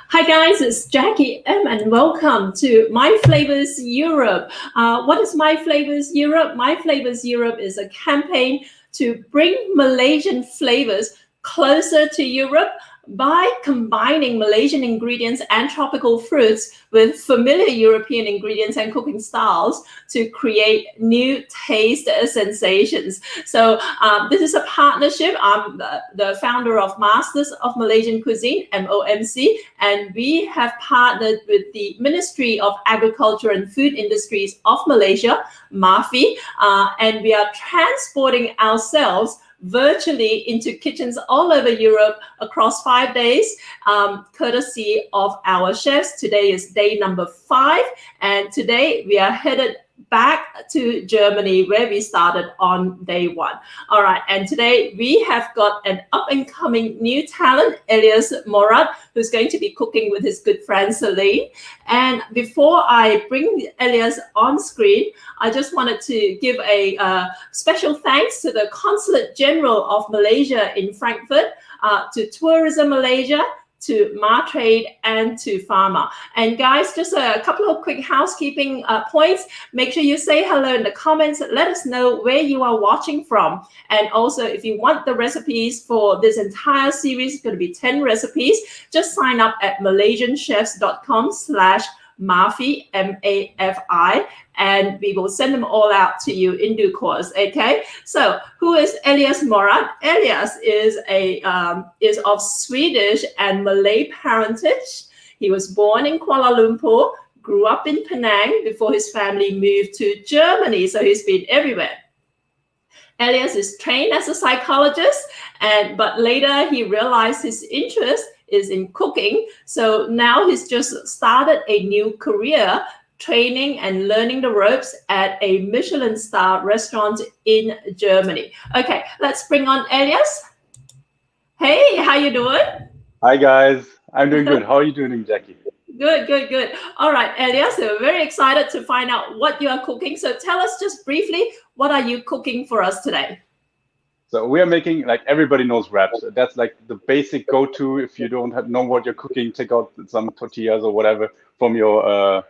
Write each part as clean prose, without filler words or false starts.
Hi guys, it's Jackie M and welcome to My Flavours Europe. What is My Flavours Europe? My Flavours Europe is a campaign to bring Malaysian flavors closer to Europe by combining Malaysian ingredients and tropical fruits with familiar European ingredients and cooking styles to create new taste sensations. So this is a partnership. I'm the founder of Masters of Malaysian Cuisine, MOMC, and we have partnered with the Ministry of Agriculture and Food Industries of Malaysia, MAFI, and we are transporting ourselves virtually into kitchens all over Europe across 5 days, courtesy of our chefs. Today is day number 5, and today we are headed back to Germany where we started on day 1. All right, and today we have got an up-and-coming new talent, Elias Morad, who's going to be cooking with his good friend Celine. And before I bring Elias on screen, I just wanted to give a special thanks to the Consulate General of Malaysia in Frankfurt, to Tourism Malaysia, to Martrade, and to Pharma. And guys, just a couple of quick housekeeping points. Make sure you say hello in the comments. Let us know where you are watching from. And also, if you want the recipes for this entire series, it's going to be 10 recipes. Just sign up at malaysianchefs.com/Mafi, M-A-F-I, and we will send them all out to you in due course. Okay, so who is Elias Morad? Elias is of Swedish and Malay parentage. He was born in Kuala Lumpur, grew up in Penang before his family moved to Germany, so he's been everywhere. Elias is trained as a psychologist, but later he realized his interest is in cooking. So now he's just started a new career, training and learning the ropes at a Michelin-star restaurant in Germany. Okay, let's bring on Elias. Hey, how you doing? Hi guys, I'm doing good. How are you doing, Jackie? Good. All right, Elias, we're very excited to find out what you are cooking. So tell us just briefly, what are you cooking for us today? So we are making, like everybody knows, wraps. That's like the basic go-to. If you don't know what you're cooking, take out some tortillas or whatever from your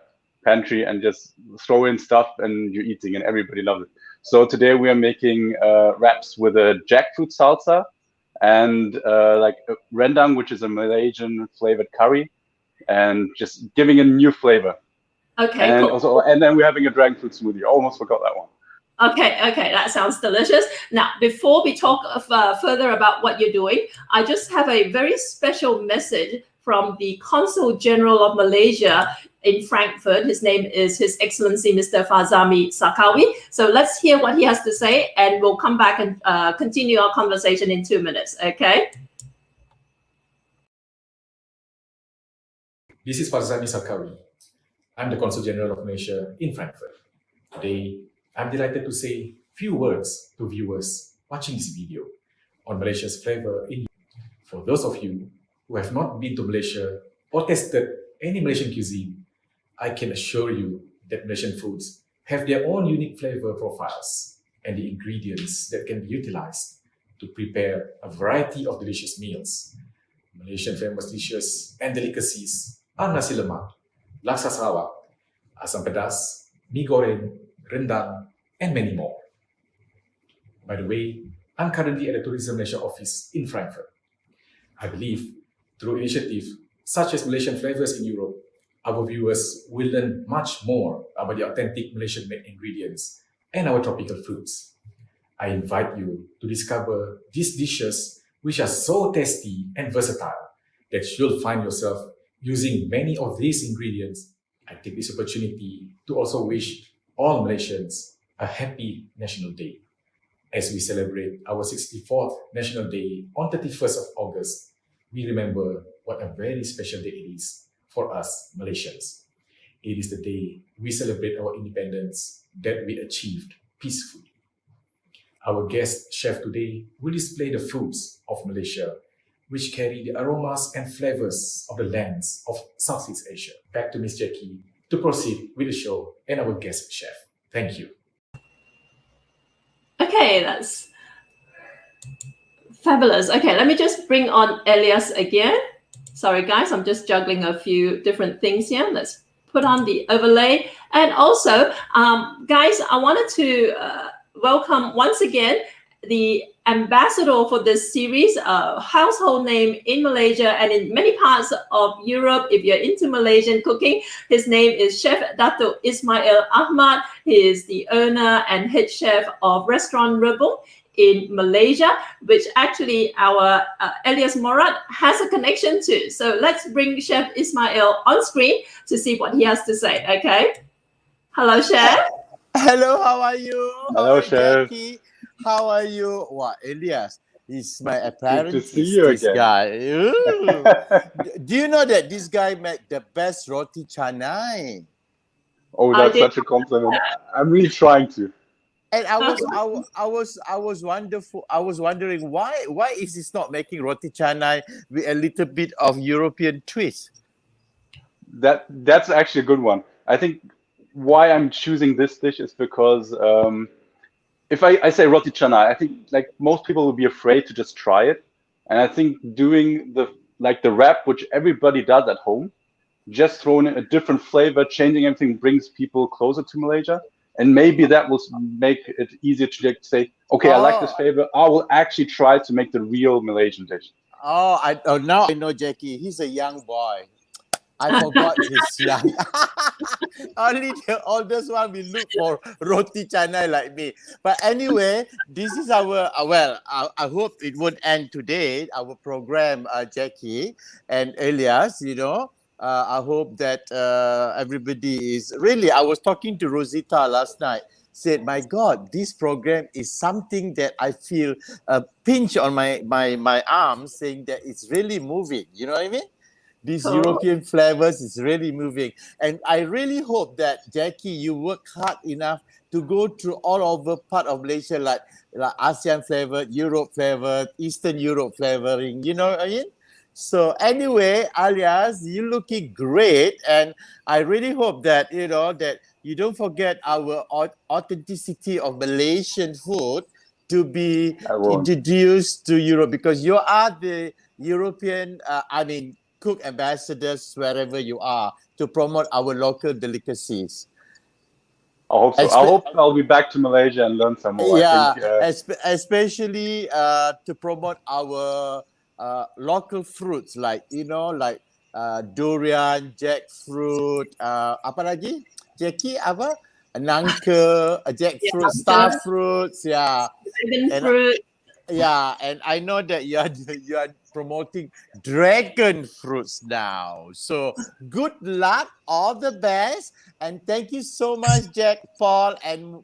pantry and just throw in stuff and you're eating, and everybody loves it. So today we are making wraps with a jackfruit salsa and like rendang, which is a Malaysian flavored curry, and just giving a new flavor. Okay, and cool. Also, and then we're having a dragonfruit smoothie. I almost forgot that one. Okay, that sounds delicious. Now, before we talk further about what you're doing, I just have a very special message from the Consul General of Malaysia in Frankfurt. His name is His Excellency Mr. Fazami Sakawi. So let's hear what he has to say, and we'll come back and continue our conversation in 2 minutes, okay? This is Fazami Sakawi. I'm the Consul General of Malaysia in Frankfurt. Today, I'm delighted to say few words to viewers watching this video on Malaysia's flavor in. For those of you who have not been to Malaysia or tested any Malaysian cuisine, I can assure you that Malaysian foods have their own unique flavor profiles and the ingredients that can be utilized to prepare a variety of delicious meals. Malaysian famous dishes and delicacies are nasi lemak, laksa Sarawak, asam pedas, mi goreng, rendang, and many more. By the way, I'm currently at the Tourism Malaysia office in Frankfurt. I believe through initiatives such as Malaysian Flavours in Europe, our viewers will learn much more about the authentic Malaysian-made ingredients and our tropical fruits. I invite you to discover these dishes which are so tasty and versatile that you'll find yourself using many of these ingredients. I take this opportunity to also wish all Malaysians a happy National Day. As we celebrate our 64th National Day on 31st of August, we remember what a very special day it is for us Malaysians. It is the day we celebrate our independence that we achieved peacefully. Our guest chef today will display the foods of Malaysia, which carry the aromas and flavors of the lands of Southeast Asia. Back to Miss Jackie to proceed with the show and our guest chef. Thank you. Okay, that's fabulous. Okay, let me just bring on Elias again. Sorry, guys, I'm just juggling a few different things here. Let's put on the overlay. And also, guys, I wanted to welcome once again the ambassador for this series, a household name in Malaysia and in many parts of Europe. If you're into Malaysian cooking, his name is Chef Dato Ismail Ahmad. He is the owner and head chef of Restaurant Rebel in Malaysia, which actually our Elias Morad has a connection to. So let's bring Chef Ismail on screen to see what he has to say, okay? Hello, Chef. Hello, how are you? Hello, Hi, Chef. Jackie. How are you? Wow, Elias, he's my apprentice. Good to see you this again. Guy. Do you know that this guy made the best roti canai? Oh, that's such a compliment. I'm really trying to. And I was wondering why is he not making roti canai with a little bit of European twist? That's actually a good one. I think why I'm choosing this dish is because if I say roti canai, I think like most people will be afraid to just try it, and I think doing the wrap, which everybody does at home, just throwing in a different flavor, changing everything, brings people closer to Malaysia, and maybe that will make it easier to like say, okay, I like this flavor, I will actually try to make the real Malaysian dish. Now I know Jackie. He's a young boy. I forgot he's young. Only the oldest one will look for roti canai like me. But anyway, this is our, I hope it won't end today, our program, Jackie and Elias, you know. I hope that everybody is really, I was talking to Rosita last night, said, my God, this program is something that I feel a pinch on my arm saying that it's really moving. You know what I mean? These European flavors is really moving. And I really hope that, Jackie, you work hard enough to go through all over part of Malaysia, like ASEAN flavored, Europe flavored, Eastern Europe flavoring, you know what I mean? So anyway, Elias, you're looking great. And I really hope that, you know, that you don't forget our authenticity of Malaysian food to be introduced to Europe, because you are the European, cook ambassadors wherever you are to promote our local delicacies. I hope so. I hope I'll be back to Malaysia and learn some more. Yeah, I think, especially to promote our local fruits like, you know, like durian, jackfruit, apa lagi? Jackie, apa? Nangka, jackfruit, star fruits, yeah. Dragonfruit. Yeah, and I know that you are promoting dragon fruits now. So good luck, all the best, and thank you so much, Jack, Paul, and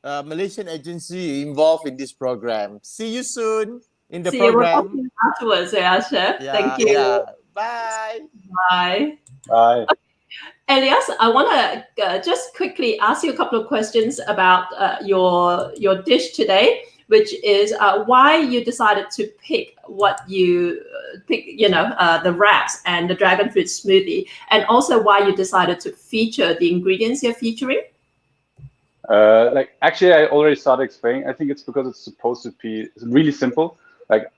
Malaysian agency involved in this program. See you soon in the program. See you afterwards, Chef. Yeah, thank you. Yeah. Bye. Bye. Bye. Elias, I want to just quickly ask you a couple of questions about your dish today, which is why you decided to pick the wraps and the dragon fruit smoothie, and also why you decided to feature the ingredients you're featuring. Actually, I already started explaining. I think it's because it's supposed to be really simple. Like,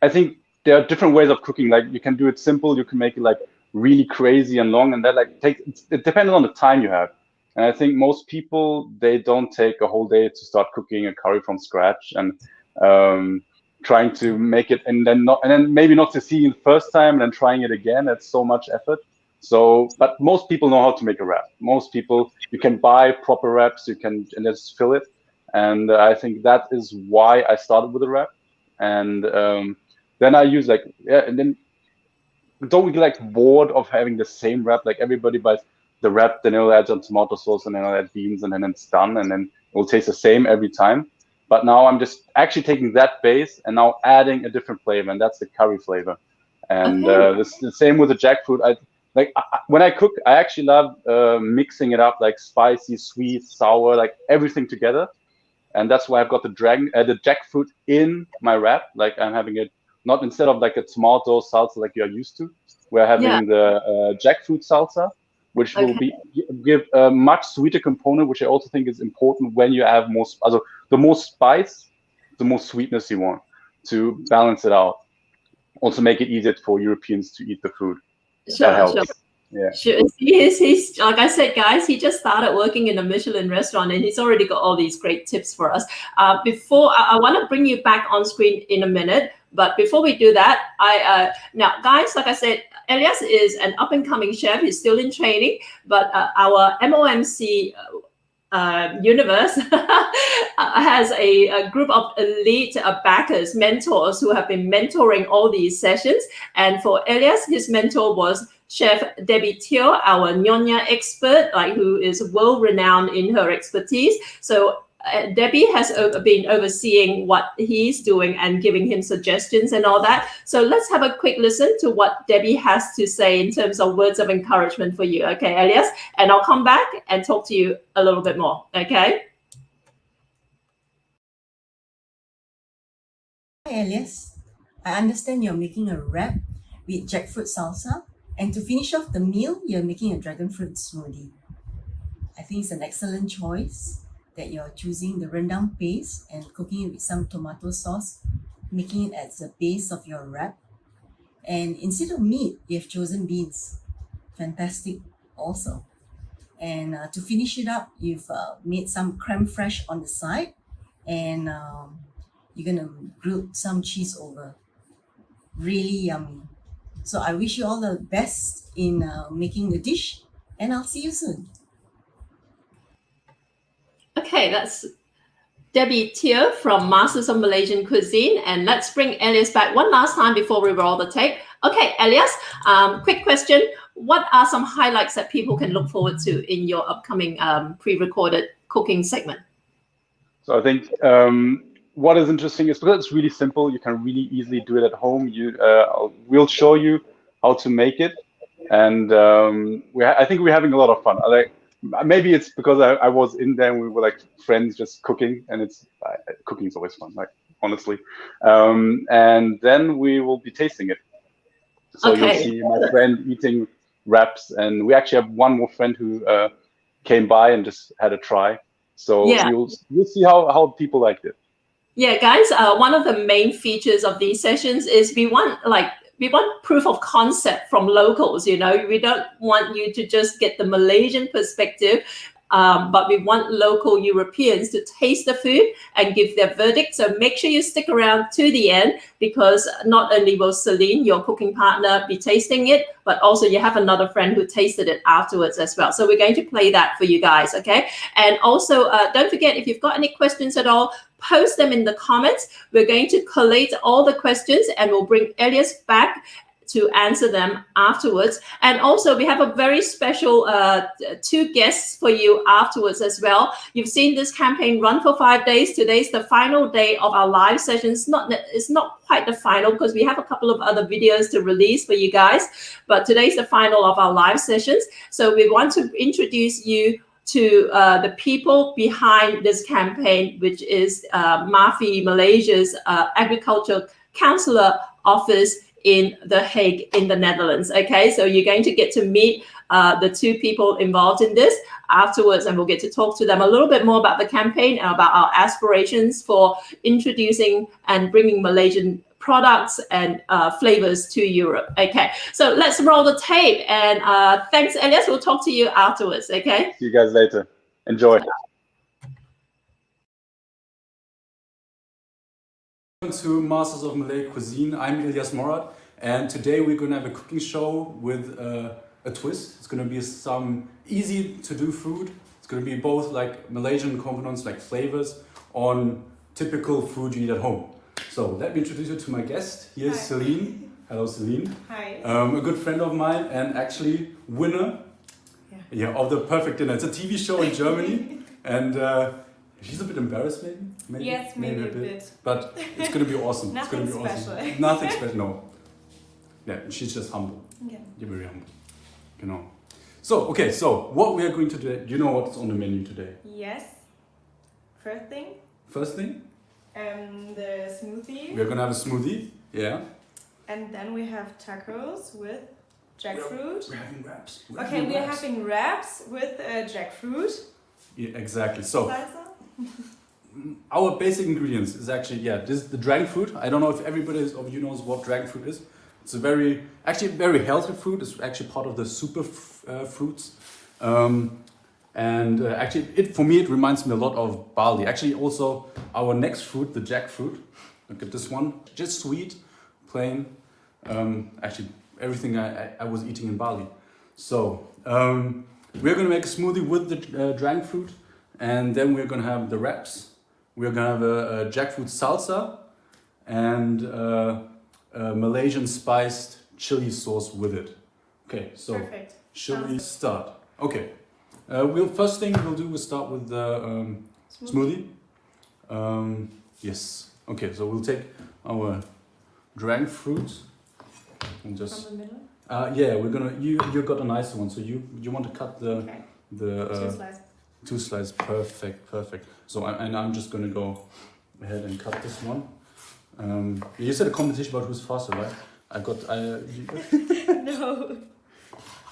I think there are different ways of cooking. Like, you can do it simple, you can make it like really crazy and long, and that it depends on the time you have. And I think most people, they don't take a whole day to start cooking a curry from scratch and trying to make it, and then maybe not succeeding the first time and then trying it again. That's so much effort. So, but most people know how to make a wrap. Most people, you can buy proper wraps, and just fill it. And I think that is why I started with a wrap. And then I use and then don't get bored of having the same wrap. Like, everybody buys the wrap, then it'll add some tomato sauce, and then I'll add beans, and then it's done, and then it will taste the same every time. But now I'm just actually taking that base and now adding a different flavor, and that's the curry flavor. And the same with the jackfruit. When I cook, I actually love mixing it up, like spicy, sweet, sour, like everything together. And that's why I've got the jackfruit in my wrap. Like, I'm having it not instead of like a tomato salsa like you're used to. We're having the jackfruit salsa, which will give a much sweeter component, which I also think is important when you have the more spice, the more sweetness you want to balance it out. also make it easier for Europeans to eat the food. That Sure, helps. sure. Yeah. Sure. He's like I said, guys. He just started working in a Michelin restaurant, and he's already got all these great tips for us. Before I want to bring you back on screen in a minute, but before we do that, now, guys, like I said, Elias is an up and coming chef. He's still in training, but our MOMC universe has a group of elite backers, mentors who have been mentoring all these sessions. And for Elias, his mentor was Chef Debbie Teo, our Nyonya expert, like who is world renowned in her expertise. So Debbie has been overseeing what he's doing and giving him suggestions and all that. So let's have a quick listen to what Debbie has to say in terms of words of encouragement for you. Okay, Elias? And I'll come back and talk to you a little bit more. Okay? Hi, Elias. I understand you're making a wrap with jackfruit salsa. And to finish off the meal, you're making a dragonfruit smoothie. I think it's an excellent choice that you're choosing the rendang paste and cooking it with some tomato sauce, making it as the base of your wrap. And instead of meat, you have chosen beans. Fantastic also. And to finish it up, you've made some creme fraiche on the side, and you're gonna grill some cheese over. Really yummy. So I wish you all the best in making the dish, and I'll see you soon. Okay, that's Debbie Teo from Masters of Malaysian Cuisine. And let's bring Elias back one last time before we roll the tape. Okay, Elias, quick question. What are some highlights that people can look forward to in your upcoming pre-recorded cooking segment? So I think what is interesting is because it's really simple, you can really easily do it at home. We'll show you how to make it, and I think we're having a lot of fun. Maybe it's because I was in there and we were like friends just cooking, and cooking is always fun, like honestly. And then we will be tasting it. So Okay. You'll see my friend eating wraps, and we actually have one more friend who came by and just had a try. So Yeah. you'll see how people liked it. Yeah, guys, one of the main features of these sessions is we want proof of concept from locals. We don't want you to just get the Malaysian perspective, but we want local Europeans to taste the food and give their verdict. So make sure you stick around to the end, because not only will Celine, your cooking partner, be tasting it, but also you have another friend who tasted it afterwards as well. So we're going to play that for you guys, okay? And also, don't forget, if you've got any questions at all, post them in the comments. We're going to collate all the questions and we'll bring Elias back to answer them afterwards. And also, we have a very special 2 guests for you afterwards as well. You've seen this campaign run for 5 days. Today's the final day of our live sessions. It's not quite the final, because we have a couple of other videos to release for you guys, but today's the final of our live sessions. So we want to introduce you to the people behind this campaign, which is MAFI Malaysia's Agriculture Councillor Office in The Hague in the Netherlands. Okay, so you're going to get to meet the 2 people involved in this afterwards, and we'll get to talk to them a little bit more about the campaign and about our aspirations for introducing and bringing Malaysian products and flavors to Europe. Okay, so let's roll the tape, and thanks, Elias. We'll talk to you afterwards. Okay, See you guys later. Enjoy. Welcome to Masters of Malay Cuisine. I'm Elias Morad, and today we're going to have a cooking show with a twist. It's going to be some easy to do food. It's going to be both like Malaysian components like flavors on typical food you eat at home. So let me introduce you to my guest. Here's Hi. Celine. Hello, Celine. Hi. A good friend of mine and actually winner of the Perfect Dinner. It's a TV show in Germany, and she's a bit embarrassed, maybe. Yes, maybe a bit. But it's gonna be awesome. Nothing it's gonna be special. Awesome. Nothing special. No. Yeah, she's just humble. Yeah. You're very humble. You know. So okay. So what we are going to do? Do you know what's on the menu today? Yes. First thing, First thing, the smoothie, we are gonna have a smoothie. Yeah. and then we have tacos with jackfruit. We're having wraps. Okay, we are having wraps with jackfruit. Yeah, exactly. So Salsa. our basic ingredients is actually, this is the dragon fruit. I don't know if everybody of you knows what dragon fruit is. It's a very healthy fruit. It's actually part of the super fruits. Actually, for me, it reminds me a lot of barley. Actually, also our next fruit, the jackfruit. Look at this one, just sweet, plain. Actually, everything I was eating in Bali. So we're gonna make a smoothie with the dragon fruit, and then we're gonna have the wraps. We're gonna have a jackfruit salsa and Malaysian spiced chili sauce with it. Okay, so Perfect. shall we start? Okay. First thing we'll do is start with the smoothie. Yes. Okay, so we'll take our dragon fruit and just. From the middle? Yeah, we're gonna. You got a nice one, so you want to cut the Okay. the 2 slices. 2 slices. Perfect. So I'm just gonna go ahead and cut this one. You said a competition about who's faster, right? No.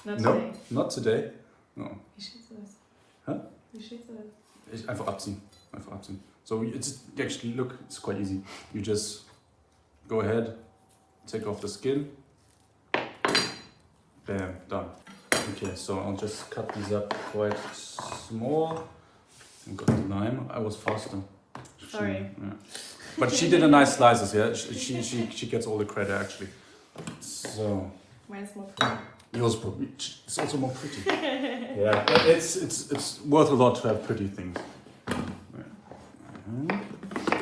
Not No, today. not today. No. Wie steht das? Huh? Wie steht das? Einfach abziehen. So it's actually, look, it's quite easy. You just go ahead, take off the skin. Bam, done. Okay, so I'll just cut these up quite small. I got the lime. I was faster. Sorry. Yeah. But she did a nice slices, yeah. She gets all the credit actually. So Mine's more pretty. yours probably. It's also more pretty. Yeah, it's worth a lot to have pretty things.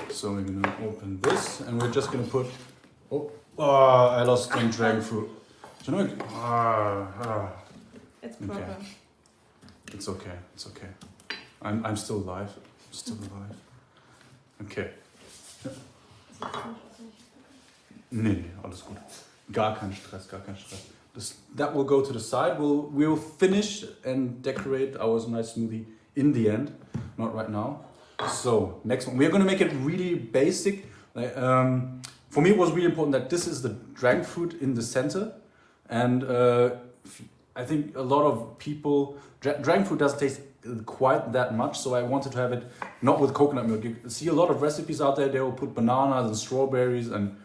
So we're gonna open this, and we're just gonna put. Oh, I lost some dragon fruit. Do you know? It's proper. Okay. It's okay. I'm still alive. Okay. Nee, alles gut. Gar kein Stress. That will go to the side. We'll finish and decorate our nice smoothie in the end, not right now. So next one, we're gonna make it really basic. Like, for me, it was really important that this is the dragon fruit in the center, and I think a lot of people dragon fruit doesn't taste quite that much, so I wanted to have it not with coconut milk. You see a lot of recipes out there; they will put bananas and strawberries and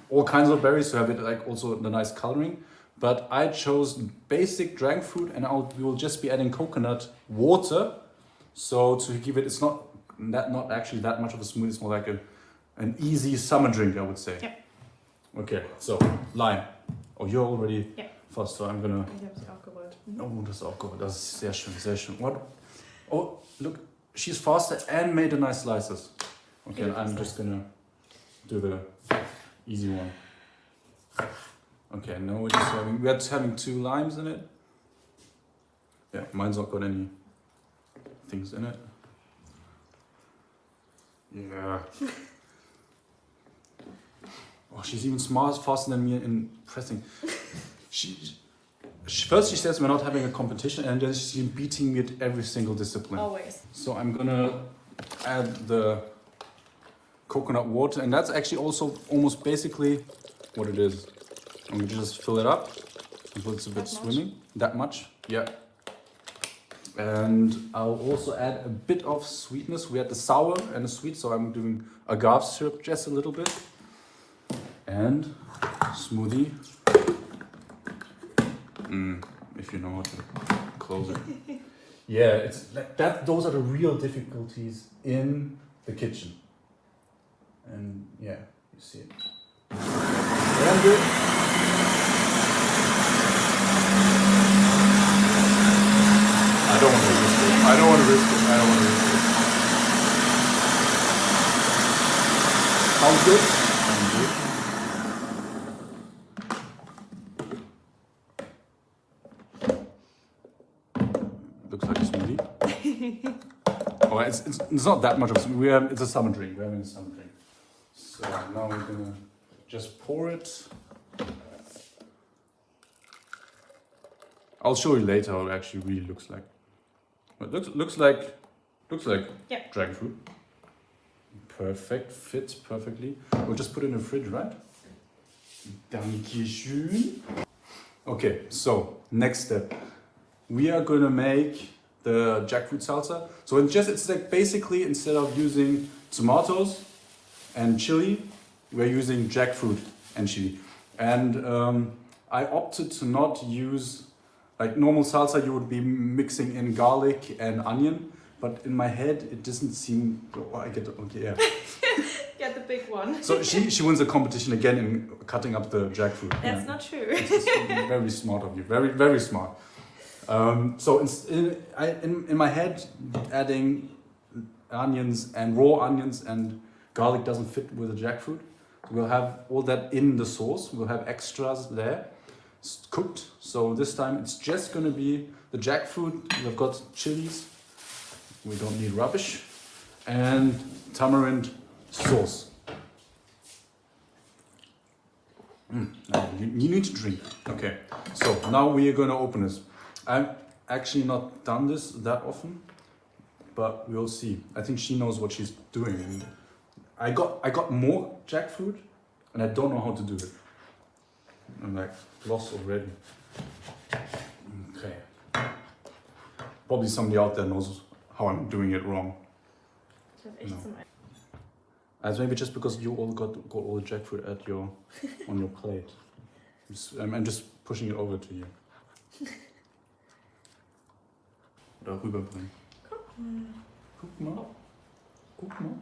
all kinds of berries to have it like also the nice coloring. But I chose basic dragon fruit, and we will just be adding coconut water. So to give it, it's not actually that much of a smoothie. It's more like an easy summer drink, I would say. Yep. Okay, so lime. Oh, you're already fast, so I'm gonna. Ich habe sie auch gewollt. Oh, das ist auch gut. Das ist sehr schön. What? Oh, look, she's faster and made a nice slices. Okay, I'm just gonna do the easy one. Okay, now we're just having 2 limes in it. Yeah, mine's not got any things in it. Yeah. Oh, she's even faster than me in pressing. First she says we're not having a competition, and then she's beating me at every single discipline. Always. So I'm gonna add the coconut water, and that's actually also almost basically what it is. I'm gonna just fill it up until it's a bit swimming. That much? Yeah. And I'll also add a bit of sweetness. We had the sour and the sweet, so I'm doing agave syrup just a little bit. And smoothie. If you know how to close it. Yeah, it's like that. Those are the real difficulties in the kitchen. And yeah, you see it. Very good. I don't want to risk it. I don't want to risk it. Sounds good? Sounds good. Looks like a smoothie. Oh, it's not that much of a smoothie. It's a summer drink. We're having a summer drink. So now we're gonna just pour it. I'll show you later how it actually really looks like. It looks like dragon fruit. Perfect, fits perfectly. We'll just put it in the fridge, right? Dankeschön. Okay, so next step. We are gonna make the jackfruit salsa. So it's like basically instead of using tomatoes and chili. We're using jackfruit and chili. And I opted to not use, like normal salsa, you would be mixing in garlic and onion. But in my head, it doesn't seem. Oh, I get okay, yeah. Get the big one. So she wins the competition again in cutting up the jackfruit. That's not true. It's very smart of you. Very, very smart. So in my head, adding onions and raw onions and garlic doesn't fit with the jackfruit. So we'll have all that in the sauce. We'll have extras there, cooked. So this time it's just gonna be the jackfruit. We've got chilies. We don't need rubbish. And tamarind sauce. You need to drink. Okay, so now we are gonna open this. I've actually not done this that often, but we'll see. I think she knows what she's doing. And I got more jackfruit, and I don't know how to do it. I'm like lost already. Okay. Probably somebody out there knows how I'm doing it wrong. No. It's maybe just because you all got all the jackfruit at on your plate. I'm just pushing it over to you. Oder rüberbringen. Guck mal. Guck mal.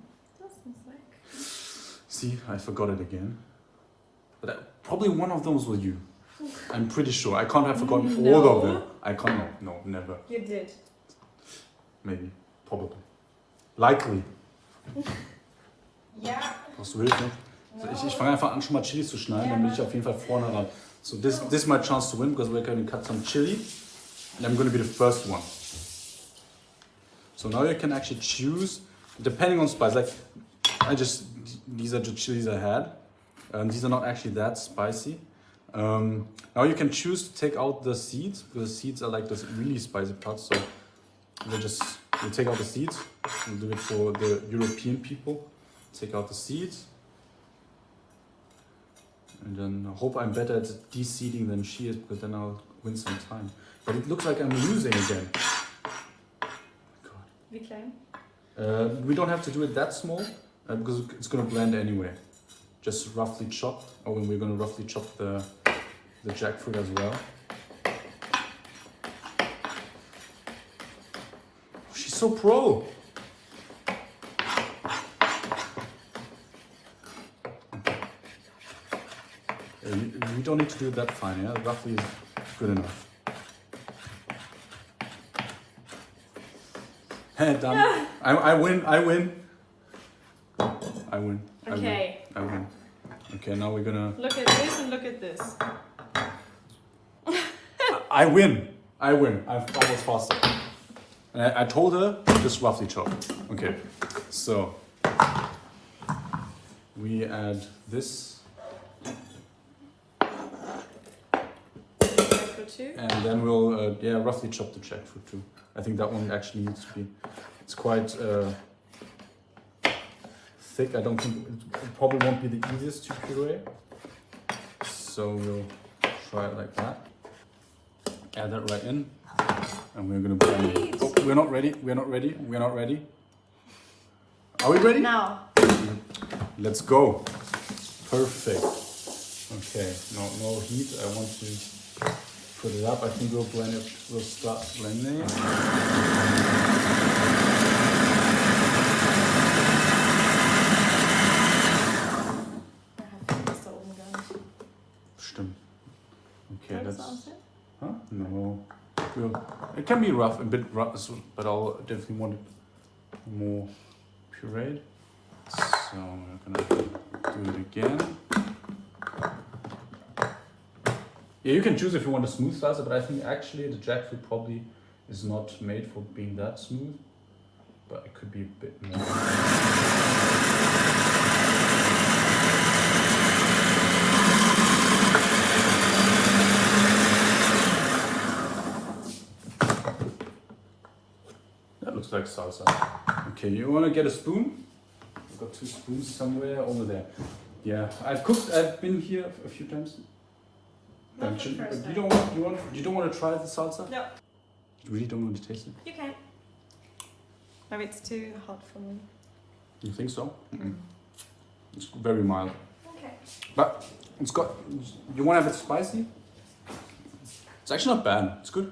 See, I forgot it again. But probably one of those was you. I'm pretty sure. I can't have forgotten all of them. I can't. No, never. You did. Maybe. Probably. Likely. Ja. Brauchst du Hilfe? So, ich fange einfach an, schon mal Chili zu schneiden, dann bin ich auf jeden Fall vorne ran. So this is my chance to win because we're going to cut some chili. And I'm going to be the first one. So now you can actually choose, depending on spice. Like, these are the chilies I had. These are not actually that spicy. Now you can choose to take out the seeds, because the seeds are like this really spicy part. So we'll take out the seeds. We'll do it for the European people. Take out the seeds. And then I hope I'm better at de-seeding than she is, because then I'll win some time. But it looks like I'm losing again. God. Wie klein? We don't have to do it that small, because it's going to blend anyway. Just roughly chop. Oh, and we're going to roughly chop the jackfruit as well. Oh, she's so pro. We don't need to do it that fine, yeah? Roughly is good enough. Hey, done. Yeah. I win. Okay. I win. Okay, now we're gonna... Look at this and look at this. I win. I was faster. And I told her, just roughly chop. Okay, so... We add this. And then we'll, roughly chop the jackfruit too. I think that one actually needs to be, it's quite thick. I don't think, it probably won't be the easiest to puree. So we'll try it like that. Add that right in. And we're gonna blend it. Oh, we're not ready. Are we ready? Now. Let's go. Perfect. Okay, no heat. I want to put it up. I think we'll blend it. We'll start blending it. Stimmt. Okay, that's. Huh? No. It can be rough, a bit rough, but I'll definitely want it more pureed. So we're gonna do it again. Yeah, you can choose if you want a smooth salsa, but I think actually the jackfruit probably is not made for being that smooth, but it could be a bit more. That looks like salsa. Okay, you want to get a spoon? I've got 2 spoons somewhere over there. Yeah, I've been here a few times. You don't want to try the salsa? No. You really don't want to taste it? You can. Maybe it's too hot for me. You think so? It's very mild. Okay. But it's got. You want to have it spicy? It's actually not bad. It's good.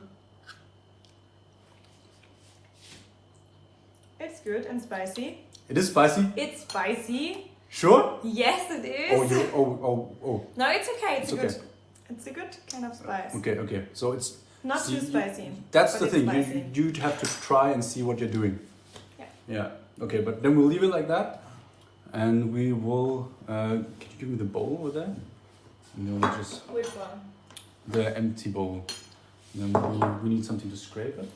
It's good and spicy. It is spicy. It's spicy. Sure. Yes, it is. Oh, you. Oh. No, it's okay. It's, It's a good. okay. It's a good kind of spice. Okay. So it's Not see, too spicy. That's but the it's thing. spicy. You'd have to try and see what you're doing. Yeah. Yeah. Okay, but then we'll leave it like that, and we will. Can you give me the bowl over there? And then we'll just Which one? the empty bowl. And then we need something to scrape it.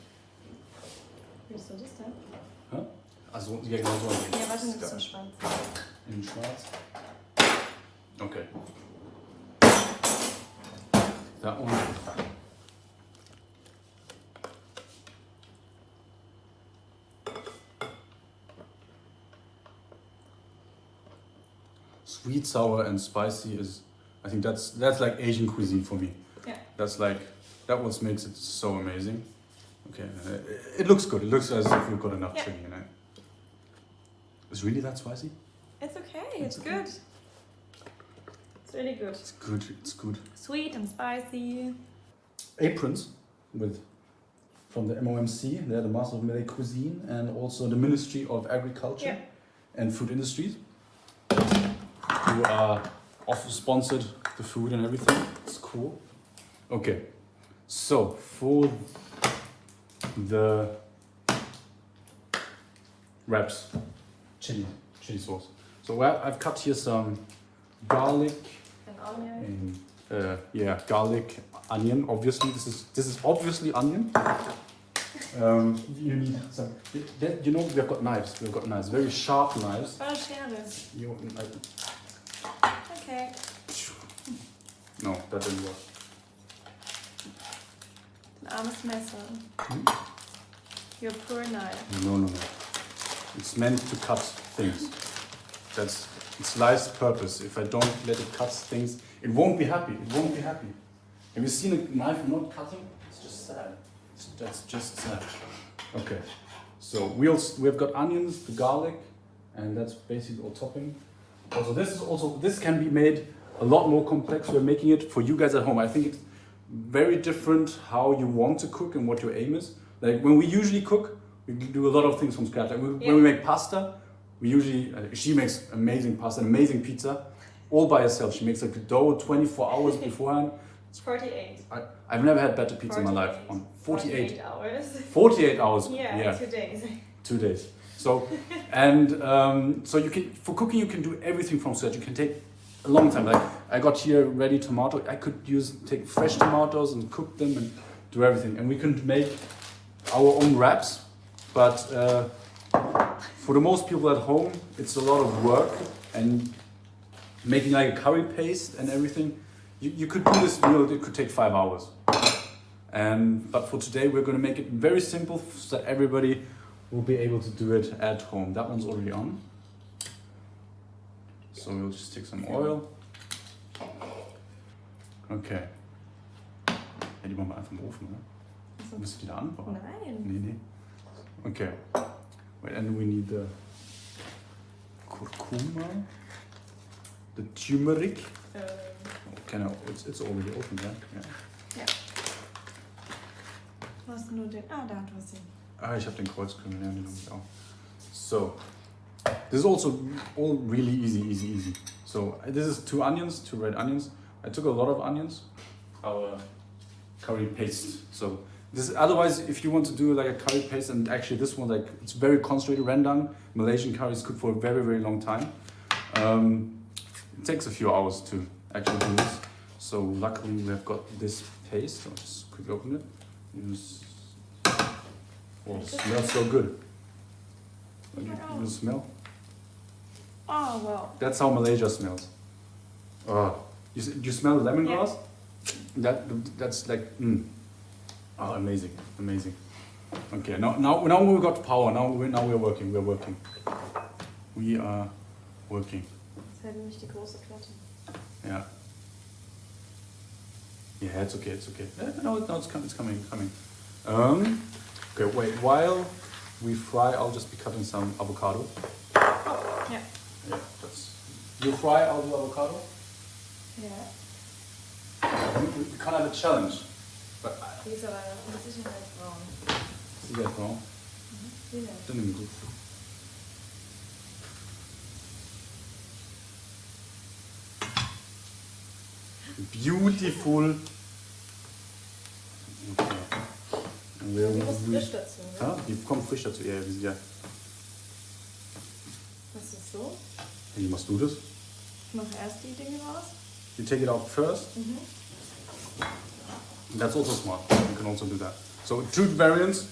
Willst du das denn? Also ja, genau so. Ja, warte, nimmst du schwarz. In schwarz. Okay. That one. Sweet, sour, and spicy is. I think that's like Asian cuisine for me. Yeah. That's like that what makes it so amazing. Okay, it looks good. It looks as if we've got enough Yeah. chili in it. Is really that spicy? It's okay. It's good. It's really good. It's good. It's good. Sweet and spicy. Aprons from the MOMC. They're the Master of Malay Cuisine and also the Ministry of Agriculture Yeah. and Food Industries, who are often sponsored the food and everything. It's cool. Okay, so for the wraps, chili sauce. So I've cut here some garlic. And onion. And garlic, onion. Obviously, this is obviously onion. You need some. You know, we've got knives. We've got knives, very sharp knives. Oh, Schere. Okay. No, that didn't work. Ein armes Messer. Your poor knife. No. It's meant to cut things. That's its life's purpose. If I don't let it cut things, it won't be happy. It won't be happy. Have you seen a knife not cutting? It's just sad. That's just sad. Okay. So we've got onions, the garlic, and that's basically all topping. This can be made a lot more complex. We're making it for you guys at home. I think it's very different how you want to cook and what your aim is. Like when we usually cook, we do a lot of things from scratch. Like when we make pasta, we usually she makes amazing pasta, amazing pizza, all by herself. She makes like a dough 24 hours beforehand. It's 48. I've never had better pizza in my life. On 48 hours. 48 hours. Yeah, 2 days. 2 days. So, and so you can for cooking you can do everything from scratch. You can take a long time. Like I got here ready tomato. I could take fresh tomatoes and cook them and do everything. And we can make our own wraps. But for the most people at home, it's a lot of work and making like a curry paste and everything. You could do this meal. It could take 5 hours. But for today, we're going to make it very simple so that everybody will be able to do it at home. That one's already on. So we'll just take some oil. Okay. Ja, die machen wir einfach im Ofen, oder? Müsst ihr die da anbauen? Nein. Nee. Okay. Wait, and we need the curcuma, the turmeric. Okay, no, it's already open, yeah? Ja. Du hast nur den. Ah, da du hast ihn. Ich habe den Kreuzkümmel, ja, den habe ich auch. So, this is also all really easy. So, this is 2 red onions. I took a lot of onions. Our curry paste. So, this otherwise, if you want to do like a curry paste, and actually this one, like it's very concentrated rendang. Malaysian curry is cooked for a very, very long time. It takes a few hours to actually do this. So luckily we have got this paste. I'll just quickly open it. Oh, it smells so good. You smell? Oh, well. That's how Malaysia smells. Oh, you smell lemongrass? Yeah. That's like, oh, amazing. Okay, now we got power. Now we're working. We are working. Das ist halt nicht die große Platte. Yeah. Yeah, it's okay. No, it's coming. Okay, wait. While we fry, I'll just be cutting some avocado. Oh, You fry all the avocado? Ja. We can't have a challenge. But Die ist aber mit Sicherheit braun. see that wrong? Die nicht. Dann nimm gut. Beautiful. Okay. Die muss frisch dazu, ne? Ja, die kommt frisch dazu. Ja, ja. Was ist so? Wie machst du das? Ich mache erst die Dinge raus. You take it out first. That's also smart. You can also do that. So two variants.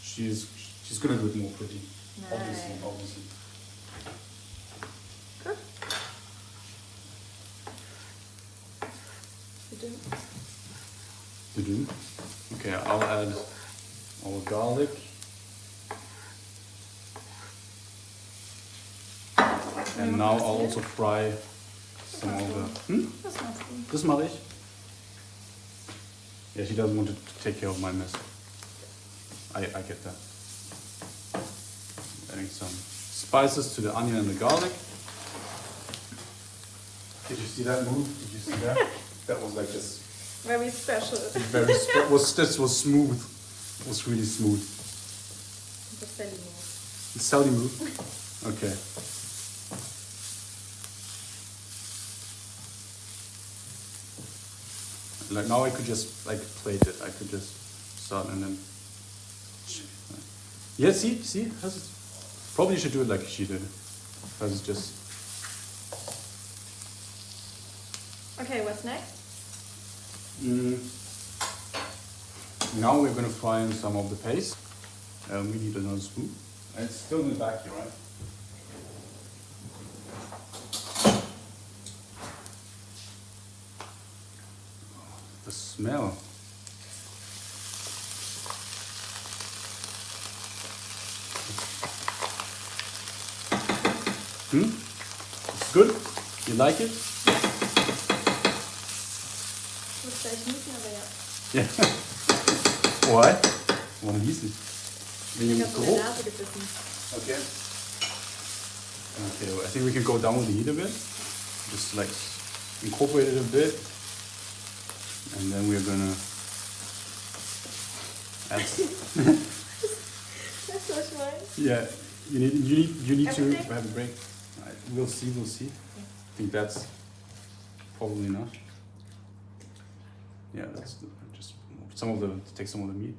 She's gonna do it more pretty. Obviously. Gut. Bitte. You do? Okay, I'll add our garlic. And now I'll also fry some of the... Was machst du? Das mache ich. Yeah, she doesn't want to take care of my mess. I get that. Adding some spices to the onion and the garlic. Did you see that move? Did you see that? That was like this. Very special. This was smooth. It was really smooth. The Sally move. The Sally move. Okay. Like now I could just like plate it. I could just start and then. Yeah, see, how's it? Probably should do it like she did. Because it's just. Okay, what's next? Now we're gonna fry in some of the paste. We need another spoon. And it's still in the back here, right? The smell. It's good? You like it? Muss gleich niesen, aber ja. Yeah. Why? Warum hießen? Wegen Ich dem habe in der Geruch? Nase gebissen. Okay. Okay, well, I think we can go down with the heat a bit. Just like incorporate it a bit. And then we're gonna add. Weißt du, was ich meine? Yeah, you need to Everything? have a break. We'll see. I think that's probably enough. Yeah, that's just take some of the meat.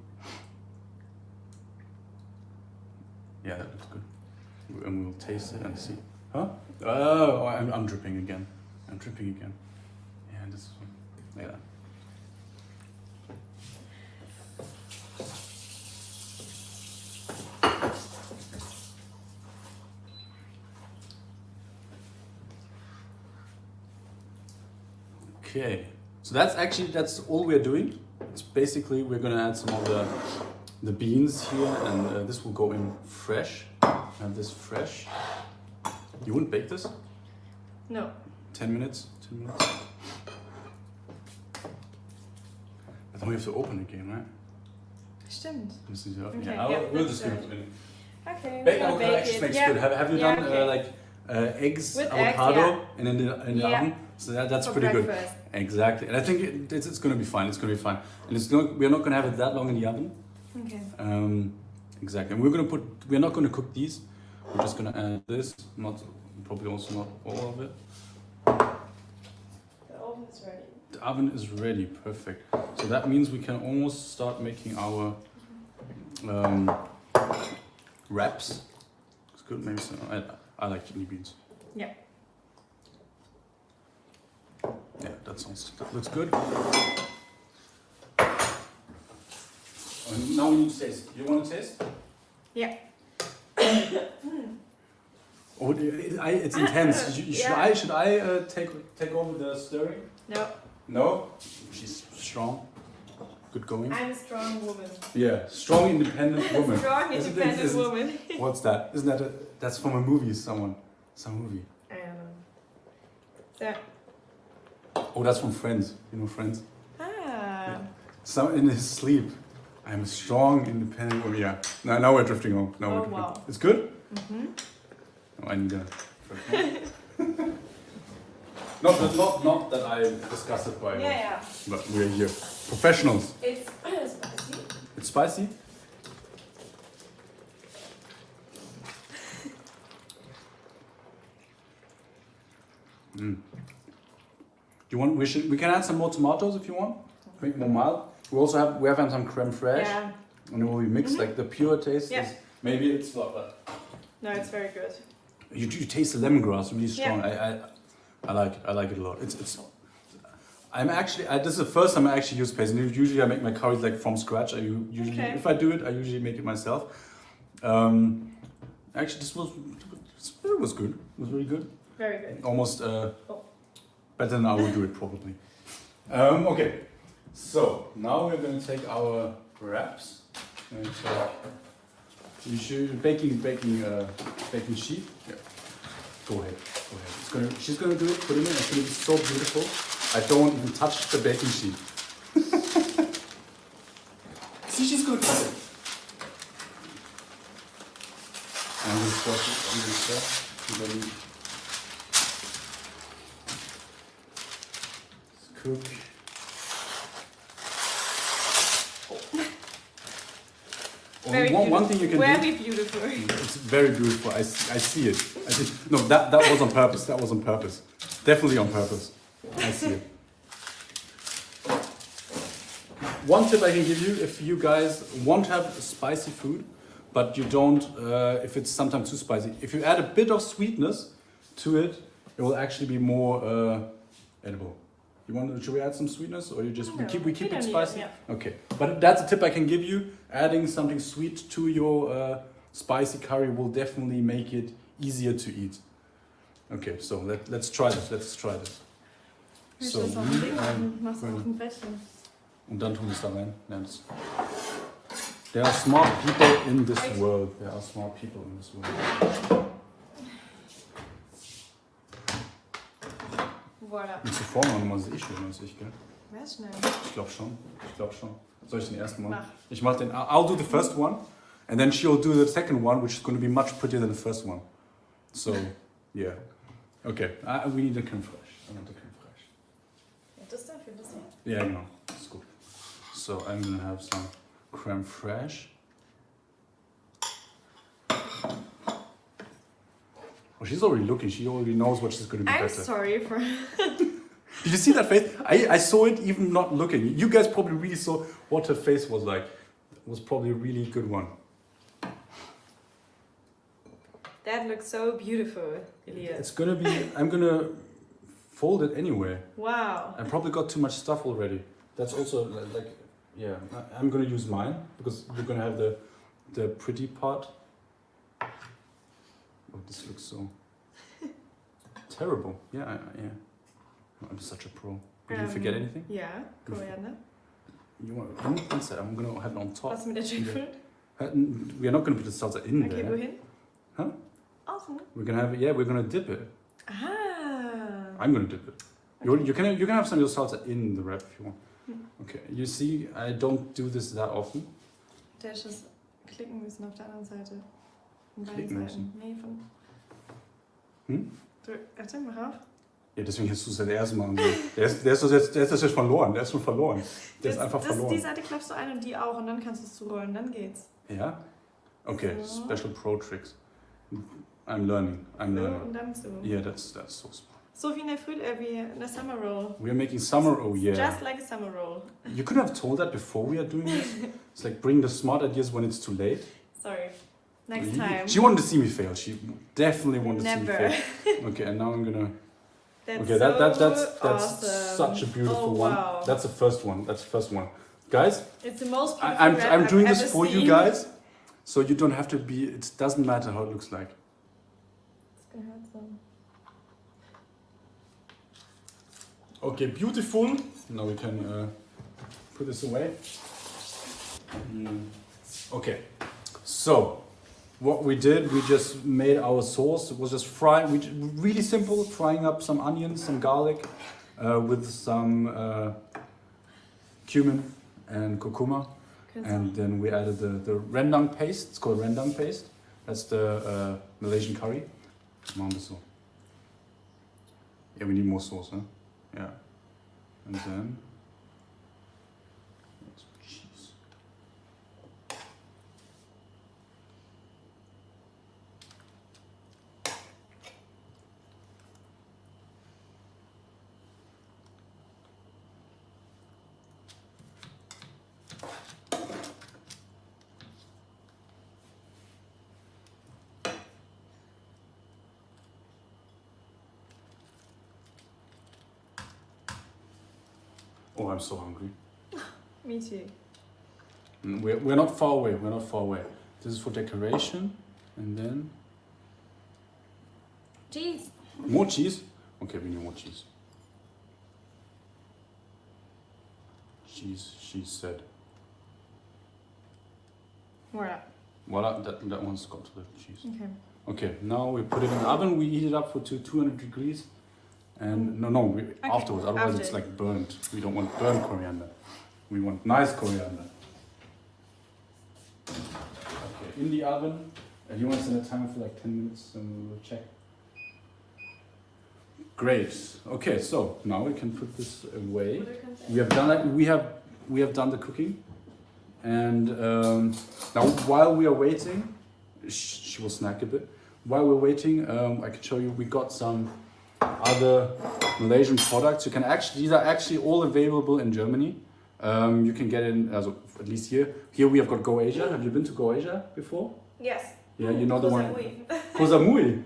Yeah, that looks good. And we'll taste it and see. Huh? Oh, I'm dripping again. Yeah, this is like that. Okay, so that's all we're doing. It's basically we're gonna add some of the beans here, and this will go in fresh. Have this fresh. You wouldn't bake this? No. 10 minutes. But then we have to open again, right? Stimmt. This is okay. Okay, Yeah, yeah, we'll that's just do right. it. Okay. Baked we'll avocado bake actually it. makes Yeah. good. Have you Yeah, done okay. like eggs, With eggs, avocado, yeah. and in the Yeah. oven? So that's For pretty breakfast. good. Exactly, and I think it's going to be fine. It's going to be fine, and we're not going to have it that long in the oven. Okay. Exactly, and we're not going to cook these. We're just going to add this. Probably also not all of it. The oven is ready. The oven is ready. Perfect. So that means we can almost start making our wraps. It's good. Maybe some, I like kidney beans. Yeah. Yeah, that looks good. And now we need to taste. You want to taste? Yeah. Oh, it's intense. Yeah. Should I take over the stirring? No. No. She's strong. Good going. I'm a strong woman. Yeah, strong independent woman. Strong independent woman. What's that? Isn't that that's from a movie? Some movie. I don't know. So. Oh, that's from Friends. You know Friends? Ah. Some in his sleep. I'm a strong, independent woman. Yeah. Now we're drifting on. Now Oh, we're drifting. wow. It's good? Mm-hmm. Oh, I need a... Not that I discussed it by Yeah. but we're here. Professionals. It's spicy. It's spicy? Do you want? We can add some more tomatoes if you want. Make it more mild. We have some creme fraiche, Yeah. and it will be mixed like the pure taste. Yeah. Is, maybe it's not, but No, it's very good. you taste the lemongrass really strong. I like it. I like it a lot. It's. I'm actually. This is the first time I actually use paste. And usually I make my curries like from scratch. If I do it, I usually make it myself. Actually, it was good. It was really good. Very good. Almost better than I would do it probably. Okay, so now we're going to take our wraps and you should baking sheet. Yeah. Go ahead. She's gonna do it. Put it in. It's gonna be so beautiful. I don't even touch the baking sheet. See, she's gonna cut it. I'm gonna start it. Cook. One thing you can do. Very beautiful. It's very beautiful. I see it. No, that was on purpose. That was on purpose. Definitely on purpose. I see it. One tip I can give you, if you guys want to have spicy food, but you don't, if it's sometimes too spicy, if you add a bit of sweetness to it, it will actually be more edible. Should we add some sweetness, or we keep it spicy? Yeah. Okay, but that's a tip I can give you. Adding something sweet to your spicy curry will definitely make it easier to eat. Okay, so let's try this. So und dann tun wir es da rein. There are smart people in this world. Voilà. Und zuvor noch mal sehe ich schön als ich, gell? Wer ist schnell? Ich glaube schon. Soll ich den ersten machen? Mach. Ich mach den. I'll do the first one, and then she'll do the second one, which is going to be much prettier than the first one. So, yeah. Okay. We need a creme fraiche. I want the creme fraiche. Das dafür, das hier. Ja, genau. Das ist gut. So, I'm gonna have some creme fraiche. Oh, she's already looking. She already knows what she's going to be I'm better. sorry for. Did you see that face? I saw it even not looking. You guys probably really saw what her face was like. It was probably a really good one. That looks so beautiful, Elias. It's gonna be. I'm gonna fold it anyway. Wow. I probably got too much stuff already. That's also like, yeah. I'm gonna use mine because we're gonna have the pretty part. Oh, this looks so terrible. Yeah. I'm such a pro. Did you forget anything? Ja, Koriander. You want inside? I'm gonna have it on top. Was mit der Jackfruit? We are not gonna put the salsa in Okay, there. wohin? Huh? Außen. We're gonna have it. Yeah, we're gonna dip it. Ah. I'm gonna dip it. Okay. You can have some of your salsa in the wrap if you want. Okay. You see, I don't do this that often. Der ist das klicken müssen auf der anderen Seite. Von beiden Klicken Seiten. Nee, von. Erzähl mal rauf. Ja, deswegen hast du es ja das erste Mal. Der ist jetzt verloren. Der ist schon verloren. Der ist einfach verloren. Die Seite klappst du ein und die auch und dann kannst du es zurollen, dann geht's. Ja? Okay, So. special pro tricks. I'm learning. Und dann so. Yeah, that's so smart. So wie eine Summer Roll. We are making summer. Oh yeah. Just like a summer roll. You could have told that before we are doing this. It's like bring the smart ideas when it's too late. Sorry. Next time. She wanted to see me fail. She definitely wanted to see me Never. fail. Okay, and now I'm gonna. That's Okay, that's awesome. such a beautiful Oh, one. wow. That's the first one. Guys, It's the most beautiful I'm wrap doing I've this ever for you seen. guys, so you don't have to be. It doesn't matter how it looks like. Das gehört so. Okay, beautiful. Now we can put this away. Okay, so what we did, we just made our sauce. It was just really simple, frying up some onions, some garlic, with some cumin and curcuma. And then we added the rendang paste. It's called rendang paste. That's the Malaysian curry. Machen wir so. Yeah, we need more sauce, huh? Yeah. And then some cheese. Oh, I'm so hungry. Me too. We're not far away. We're not far away. This is for decoration, and then Cheese. more cheese. Okay, we need more cheese. Cheese, she said. Voila. Voila, that one's got the cheese. Okay. Okay, now we put it in the oven. We heat it up for 200 degrees. And afterwards, otherwise it's After. like burnt. We don't want burnt coriander. We want nice coriander. Okay, in the oven. And you want to set a timer for like 10 minutes and we'll check. Great. Okay, so now we can put this away. We have done we have done the cooking. And now while we are waiting, she will snack a bit. While we're waiting, I can show you we got some other Malaysian products. You can these are actually all available in Germany. You can get in, at least here. Here we have got Go Asia. Have you been to Go Asia before? Yes. Yeah, you know the one. Samui. Koh Samui.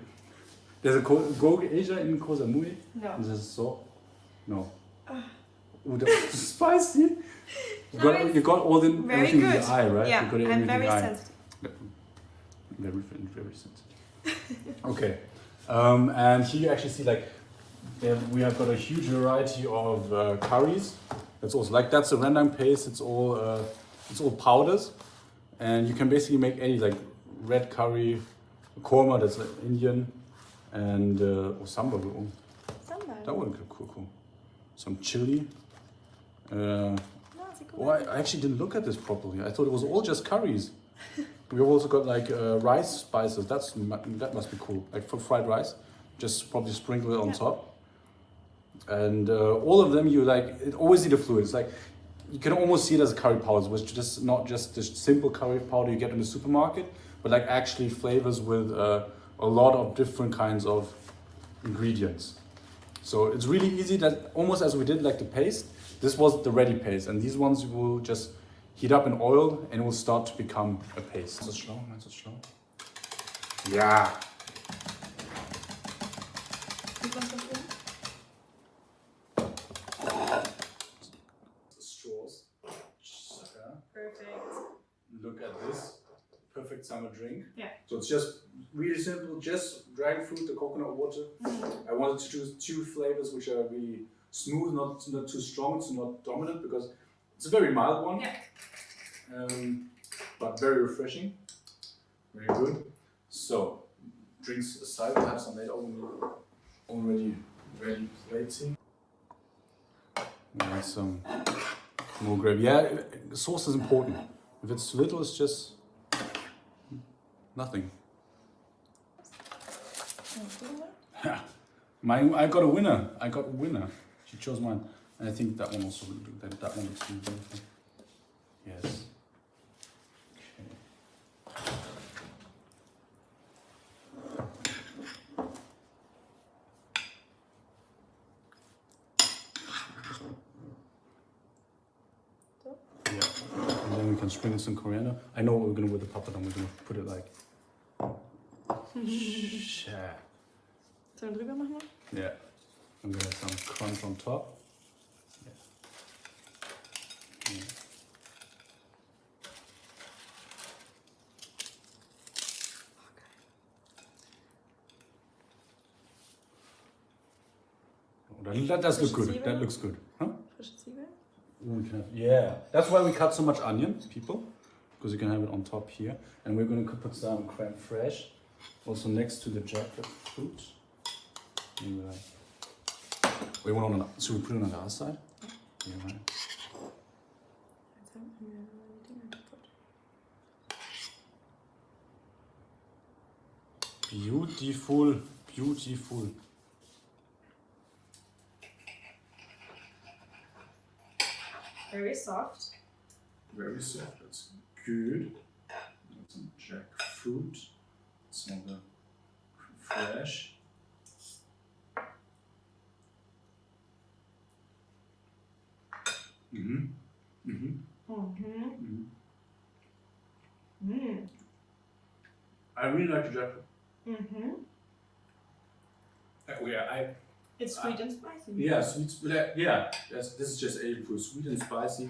There's a Go Asia in Koh Samui. No. This is so. No. Ooh, that's spicy. You got all the Very everything in good. the eye, right? Yeah, You got it I'm in the very eye. sensitive. Very sensitive. Okay. And here you actually see we have got a huge variety of curries. That's also that's a rendang paste. It's all powders, and you can basically make any red curry, korma, that's Indian, and sambal. Sambal. That would be cool. Some chili. No, it's a Oh, I actually didn't look at this properly. I thought it was all just curries. We've also got rice spices. That must be cool. Like for fried rice, just probably sprinkle it on top. And all of them, it always see the fluid. It's you can almost see it as curry powders, which is just not just the simple curry powder you get in the supermarket, but actually flavors with a lot of different kinds of ingredients. So it's really easy. That almost as we did the paste. This was the ready paste, and these ones you will just heat up in oil and it will start to become a paste. Not so slow, not so slow. Yeah. Straws. Perfect. Look at this. Perfect summer drink. Yeah. So it's just really simple, just dragonfruit, the coconut water. I wanted to choose 2 flavors which are really smooth, not too strong, it's not dominant because it's a very mild one. Yeah. But very refreshing. Very good. So, drinks aside, we have some made already ready plating. We have some more gravy. Yeah, sauce is important. If it's too little, it's just nothing. Yeah. I got a winner. She chose mine. And I think that one also that one looks really beautiful. Yes. Yeah. And then we can sprinkle some coriander. I know what we're gonna with the papadum. We're gonna put it share. Sollen wir drüber machen? Yeah. I'm gonna have some crunch on top. Yeah. Yeah. Oh, that does look good. That looks good. Huh? Frische Zwiebeln. Ooh, we can have, yeah. That's why we cut so much onion, people. Because you can have it on top here. And we're gonna put some creme fraiche. Also next to the jackfruit. We want on. Should we put it on the other side? Yeah, right. Jetzt haben wir die Dinger kaputt. Beautiful, beautiful. Very soft. Very soft. That's good. Some jackfruit. Some of the fresh. I really like the jackfruit. It's sweet and spicy. Yeah, this is just Asian food, sweet and spicy.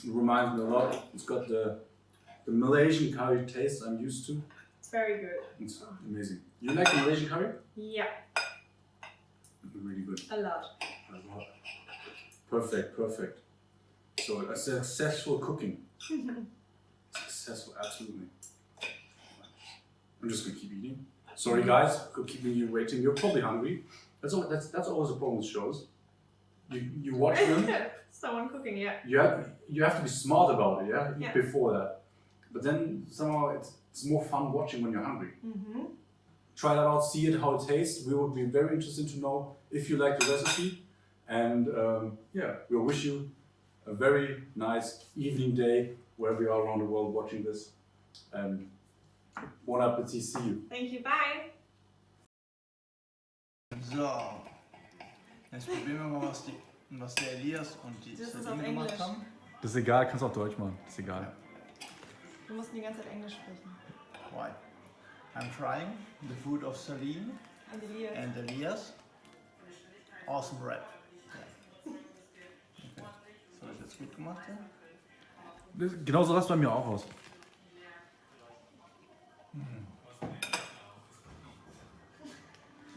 It reminds me a lot. It's got the Malaysian curry taste I'm used to. It's very good. It's amazing. You like the Malaysian curry? Yeah, Really good. a lot. Perfect. So a successful cooking. Successful, absolutely. I'm just gonna keep eating. Sorry guys, for keeping you waiting. You're probably hungry. That's always a problem with shows. You watch them. Someone cooking, yeah. You have to be smart about it, yeah? Yeah. Before that. But then somehow it's more fun watching when you're hungry. Try that out, see it, how it tastes. We would be very interested to know if you like the recipe. And we'll wish you a very nice evening day wherever you are around the world watching this. And bon appetit, see you. Thank you, bye. So, jetzt probieren wir mal, was der Elias und die Das ist Celine auf gemacht Englisch. haben. Das ist egal, kannst auch Deutsch machen. Das ist egal. Du musst die ganze Zeit Englisch sprechen. Why? I'm trying the food of Celine Und Elias. and Elias. Awesome bread. Yeah. Okay. So, ist jetzt gut gemacht, ja? Genauso sah es bei mir auch aus.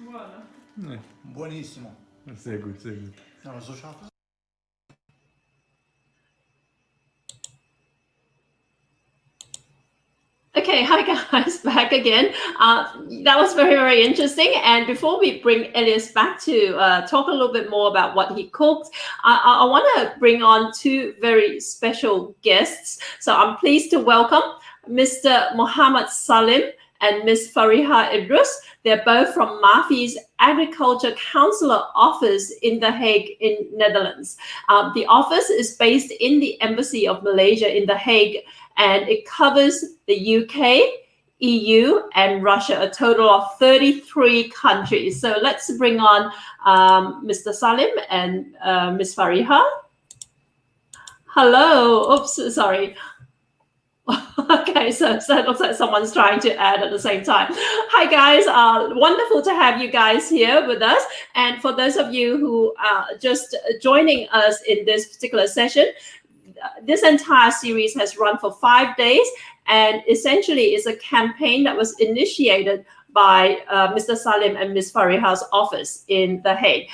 Voilà. Nee, Buonissimo. sehr gut, sehr gut. Aber so scharf ist Okay, hi guys, back again. That was very, very interesting. And before we bring Elias back to talk a little bit more about what he cooked, I want to bring on two very special guests. So I'm pleased to welcome Mr. Muhammad Salim and Ms. Fariha Idrus. They're both from MAFI's Agriculture Councillor Office in The Hague in Netherlands. The office is based in the Embassy of Malaysia in The Hague, and it covers the UK, EU, and Russia, a total of 33 countries. So let's bring on Mr. Salim and Ms. Fariha. Hello. Oops, sorry. Okay, so it looks like someone's trying to add at the same time. Hi guys, wonderful to have you guys here with us. And for those of you who are just joining us in this particular session, this entire series has run for 5 days, and essentially is a campaign that was initiated by Mr. Salim and Ms. Fariha's office in The Hague.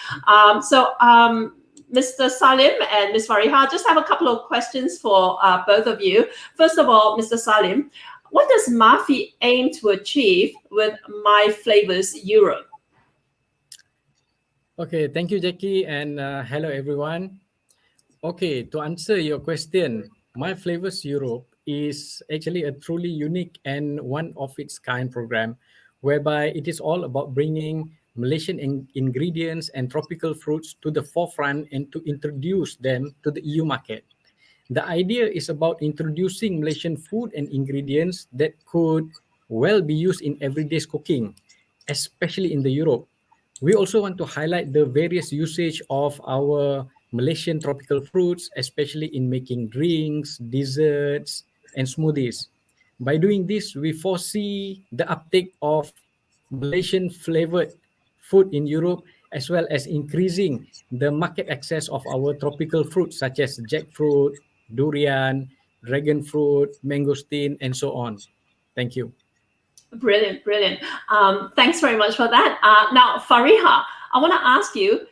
Mr. Salim and Ms. Fariha, just have a couple of questions for both of you. First of all, Mr. Salim, what does MAFI aim to achieve with My Flavours Europe? Okay, thank you, Jackie, and hello, everyone. Okay, to answer your question, My Flavours Europe is actually a truly unique and one of its kind program, whereby it is all about bringing Malaysian ingredients and tropical fruits to the forefront and to introduce them to the EU market. The idea is about introducing Malaysian food and ingredients that could well be used in everyday cooking, especially in the Europe. We also want to highlight the various usage of our Malaysian tropical fruits, especially in making drinks, desserts, and smoothies. By doing this, we foresee the uptake of Malaysian flavored food in Europe, as well as increasing the market access of our tropical fruits such as jackfruit, durian, dragonfruit, mangosteen, and so on. Thank you. Brilliant, brilliant. Thanks very much for that. Now, Fariha, I want to ask you,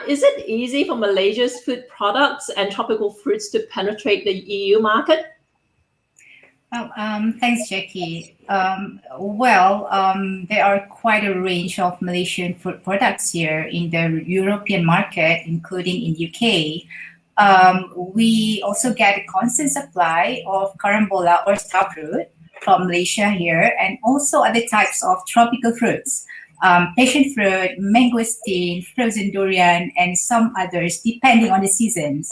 is it easy for Malaysia's food products and tropical fruits to penetrate the EU market? Thanks, Jackie. There are quite a range of Malaysian food products here in the European market, including in UK. We also get a constant supply of carambola or starfruit from Malaysia here, and also other types of tropical fruits, passion fruit, mangosteen, frozen durian, and some others depending on the seasons.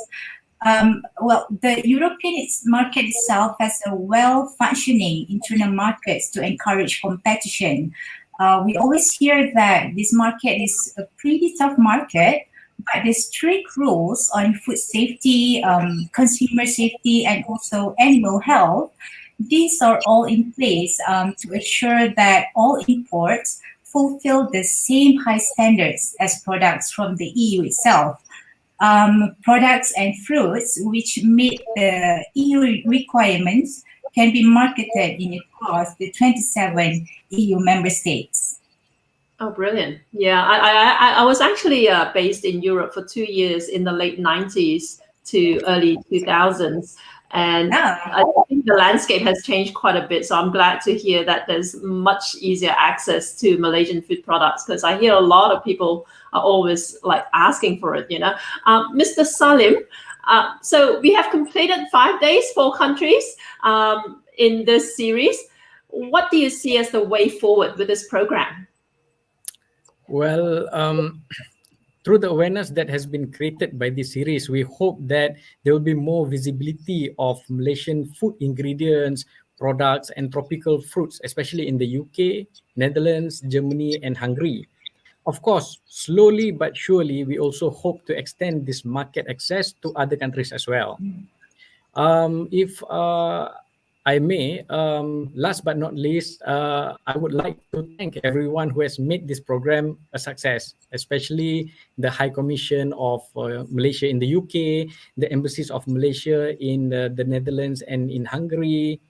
Well, the European market itself has a well-functioning internal markets to encourage competition. We always hear that this market is a pretty tough market, but the strict rules on food safety, consumer safety, and also animal health, these are all in place to ensure that all imports fulfill the same high standards as products from the EU itself. Products and fruits which meet the EU requirements can be marketed in across the 27 EU member states. Oh, brilliant. Yeah, I was actually based in Europe for 2 years in the late 90s to early 2000s. And I think the landscape has changed quite a bit. So I'm glad to hear that there's much easier access to Malaysian food products, because I hear a lot of people are always like asking for it, you know. Mr. Salim, so we have completed 5 days, 4 countries in this series. What do you see as the way forward with this program? Well, through the awareness that has been created by this series, we hope that there will be more visibility of Malaysian food ingredients, products, and tropical fruits, especially in the UK, Netherlands, Germany, and Hungary. Of course, slowly but surely, we also hope to extend this market access to other countries as well. If I may, last but not least, I would like to thank everyone who has made this program a success, especially the High Commission of Malaysia in the UK, the embassies of Malaysia in the Netherlands and in Hungary,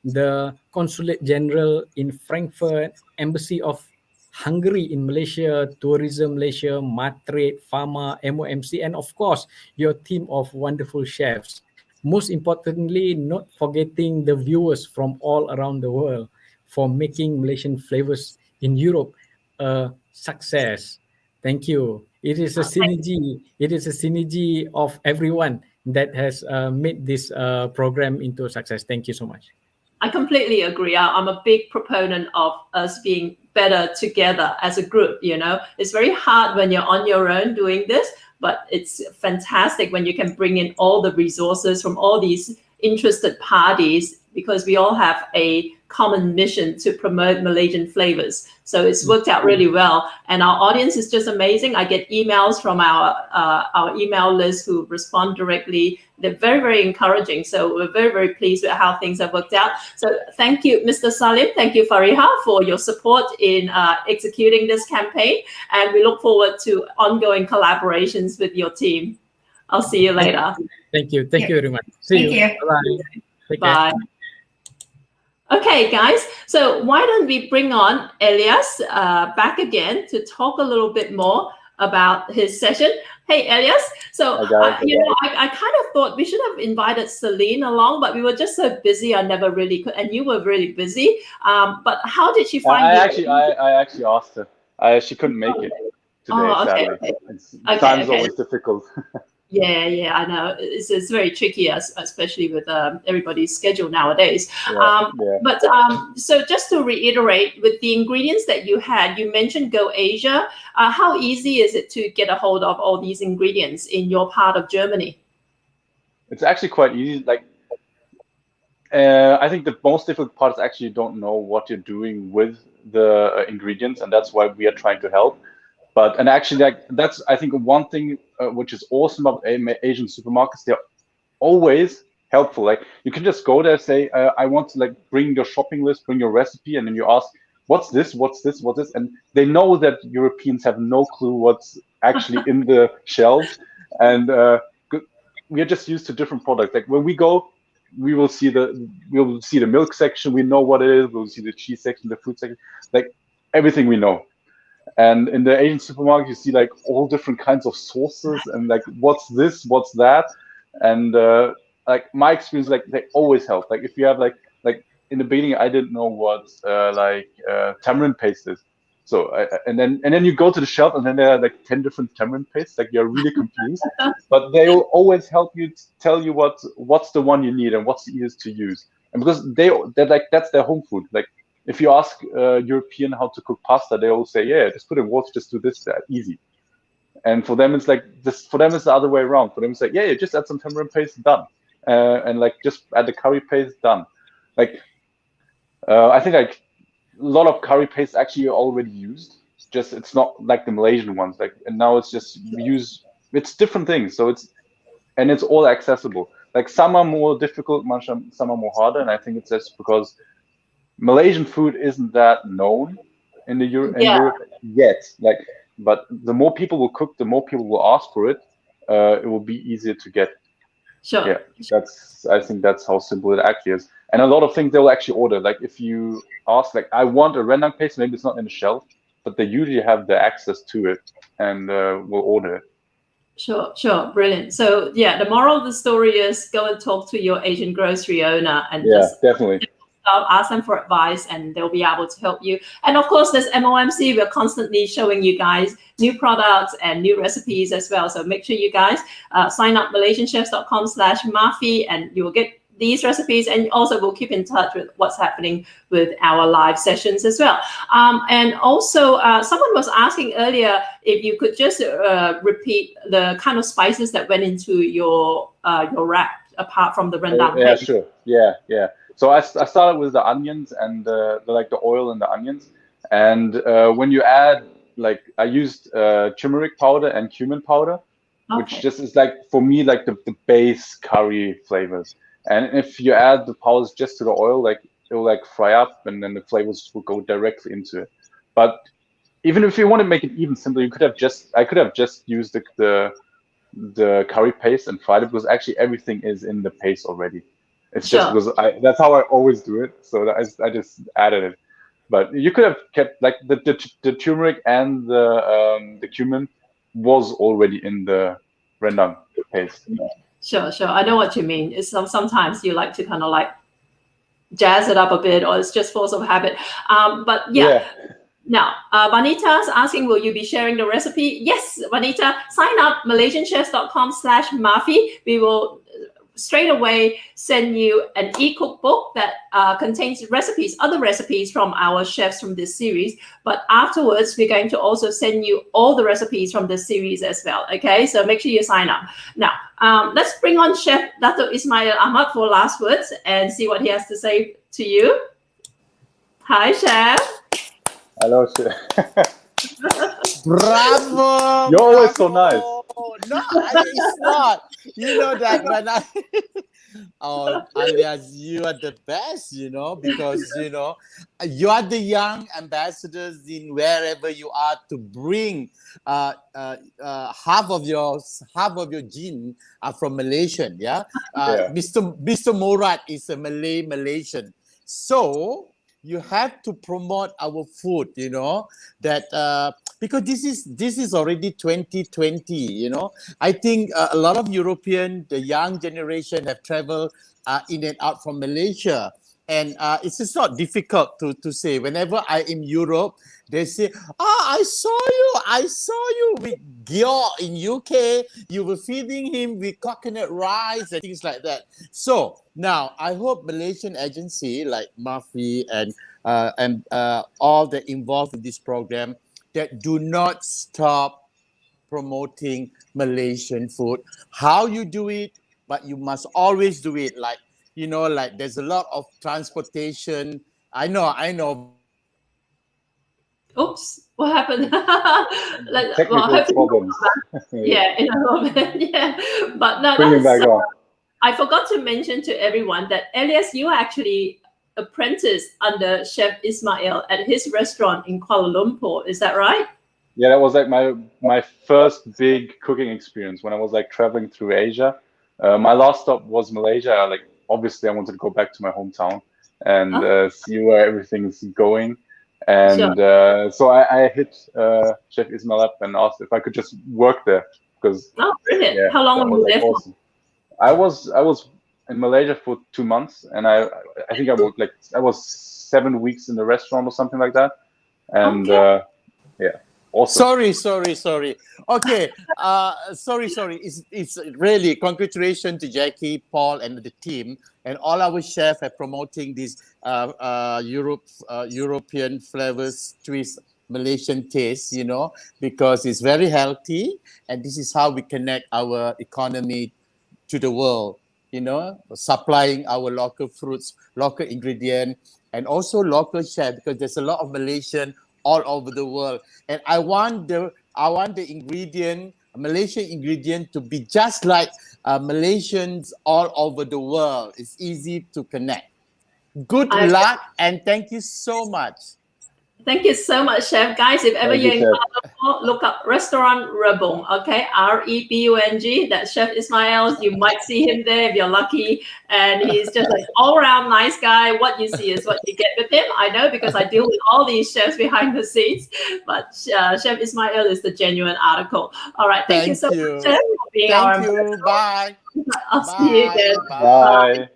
the Consulate General in Frankfurt, Embassy of Hungary in Malaysia, Tourism Malaysia, Matrade, Pharma, MOMC, and of course, your team of wonderful chefs. Most importantly, not forgetting the viewers from all around the world for making Malaysian Flavors in Europe a success. Thank you. It is a synergy. It is a synergy of everyone that has made this program into a success. Thank you so much. I completely agree. I'm a big proponent of us being better together as a group. You know, it's very hard when you're on your own doing this, but it's fantastic when you can bring in all the resources from all these interested parties, because we all have a common mission to promote Malaysian flavors. So it's worked out really well. And our audience is just amazing. I get emails from our email list who respond directly. They're very, very encouraging. So we're very, very pleased with how things have worked out. So thank you, Mr. Salim. Thank you, Fariha, for your support in executing this campaign. And we look forward to ongoing collaborations with your team. I'll see you later. Thank you. Thank you very much. See you. Bye-bye. Take care. Bye. Okay, guys, so why don't we bring on Elias back again to talk a little bit more about his session. Hey, Elias. So, I kind of thought we should have invited Celine along, but we were just so busy. I never really could, and you were really busy. But how did she find you? I actually asked her. She couldn't make it today, sadly. Time's always difficult. Yeah, I know. It's very tricky, especially with everybody's schedule nowadays. But so just to reiterate, with the ingredients that you had, you mentioned Go Asia. How easy is it to get a hold of all these ingredients in your part of Germany? It's actually quite easy. Like, I think the most difficult part is actually you don't know what you're doing with the ingredients, and that's why we are trying to help. And actually, like, that's, I think, one thing which is awesome about Asian supermarkets. They're always helpful. Like, you can just go there and say, I want to, like, bring your shopping list, bring your recipe, and then you ask, what's this, what's this, what's this? And they know that Europeans have no clue what's actually in the shelves. And we are just used to different products. Like, when we go, we will see the milk section. We know what it is. We'll see the cheese section, the fruit section, like everything we know. And in the Asian supermarket, you see like all different kinds of sauces and like what's this, what's that, and like my experience, like they always help. Like if you have like in the beginning, I didn't know what tamarind paste is. So and then you go to the shelf and then there are like 10 different tamarind pastes. Like you're really confused, but they will always help you, tell you what's the one you need and what's the easiest to use. And because they're like, that's their home food. Like, if you ask European how to cook pasta, they all say, yeah, just put in water, just do this, that, easy. And for them, it's like this. For them, it's the other way around. For them, it's like, yeah, you just add some tamarind paste, done. And like just add the curry paste, done. Like I think like a lot of curry paste actually already used. Just it's not like the Malaysian ones. Like, and now it's just it's different things. So it's all accessible. Like some are more difficult, some are more harder, and I think it's just because Malaysian food isn't that known in Europe yet. Like, but the more people will cook, the more people will ask for it. It will be easier to get. Sure. Yeah, I think that's how simple it actually is. And a lot of things they will actually order. Like if you ask, like, I want a rendang paste, maybe it's not in the shelf, but they usually have the access to it and will order it. Sure, brilliant. So yeah, the moral of the story is go and talk to your Asian grocery owner and just definitely ask them for advice, and they'll be able to help you. And of course, there's MOMC. We're constantly showing you guys new products and new recipes as well. So make sure you guys sign up malaysianchefs.com/Mafi, and you will get these recipes, and also we'll keep in touch with what's happening with our live sessions as well. And also, someone was asking earlier if you could just repeat the kind of spices that went into your wrap, apart from the rendang. Yeah, sure. Yeah. So I started with the onions and the oil and the onions. And when you add, like, I used turmeric powder and cumin powder, which just is like, for me, like the base curry flavors. And if you add the powders just to the oil, like it will like fry up, and then the flavors will go directly into it. But even if you want to make it even simpler, I could have just used the curry paste and fried it, because actually everything is in the paste already. It's just because that's how I always do it. So I just added it. But you could have kept like the turmeric and the cumin was already in the rendang paste. Sure. I know what you mean. It's sometimes you like to kind of like jazz it up a bit, or it's just force of habit. But yeah. Now, Vanita's asking, will you be sharing the recipe? Yes, Vanita, sign up malaysianchefs.com/Mafi. We will straight away send you an e-cookbook that contains other recipes from our chefs from this series. But afterwards, we're going to also send you all the recipes from this series as well. Okay, so make sure you sign up. Now, let's bring on Chef Dato Ismail Ahmad for last words and see what he has to say to you. Hi, Chef. Hello, Chef. Bravo! You're always so nice. No, it's not. You know that when Elias, you are the best, because, you are the young ambassadors in wherever you are to bring half of your gene are from Malaysian, yeah? Mr. Morad is a Malaysian. So you have to promote our food, that because this is already 2020, I think a lot of the young generation have traveled in and out from Malaysia. And it's just not difficult to say. Whenever I'm in Europe, they say, I saw you with Gyo in UK. You were feeding him with coconut rice and things like that. So now I hope Malaysian agency like Mafi and all that involved in this program that do not stop promoting Malaysian food. How you do it, but you must always do it. Like, like there's a lot of transportation. I know. Oops, what happened? Technical problems. Yeah, in a moment. Yeah, but no, Bring him back on. I forgot to mention to everyone that Elias, you are actually apprenticed under Chef Ismail at his restaurant in Kuala Lumpur. Is that right? Yeah, that was like my first big cooking experience when I was like traveling through Asia. My last stop was Malaysia. Like, obviously I wanted to go back to my hometown and see where everything's going. And so I hit Chef Ismail up and asked if I could just work there, because brilliant. Yeah, How long were you there for? I was in Malaysia for 2 months, and I think I worked I was 7 weeks in the restaurant or something like that. And awesome. Sorry. Okay. Sorry. It's really congratulations to Jackie, Paul, and the team, and all our chefs are promoting this European flavors twist Malaysian taste, you know, because it's very healthy, and this is how we connect our economy to the world, you know, supplying our local fruits, local ingredient, and also local chef, because there's a lot of Malaysian all over the world. And I want the ingredient, Malaysian ingredient, to be just like Malaysians all over the world. It's easy to connect. Good luck, and thank you so much. Thank you so much, Chef. Guys, if ever Thank you, you're in Chef. Kuala Lumpur, look up Restaurant Rebung, okay? Rebung. That's Chef Ismail. You might see him there if you're lucky. And he's just an all-around nice guy. What you see is what you get with him. I know, because I deal with all these chefs behind the scenes. But Chef Ismail is the genuine article. All right, thank you so much, Chef, for being our ambassador. Bye. I'll see you again. Bye.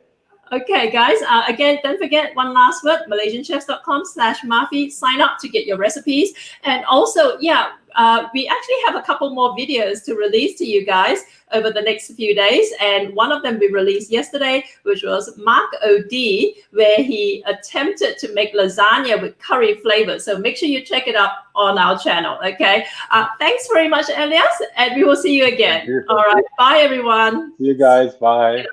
Okay, guys. Again, don't forget one last word: MalaysianChefs.com/Mafi. Sign up to get your recipes, and also, we actually have a couple more videos to release to you guys over the next few days, and one of them we released yesterday, which was Mark O.D., where he attempted to make lasagna with curry flavor. So make sure you check it out on our channel. Okay. Thanks very much, Elias, and we will see you again. All right. Bye, everyone. See you guys. Bye.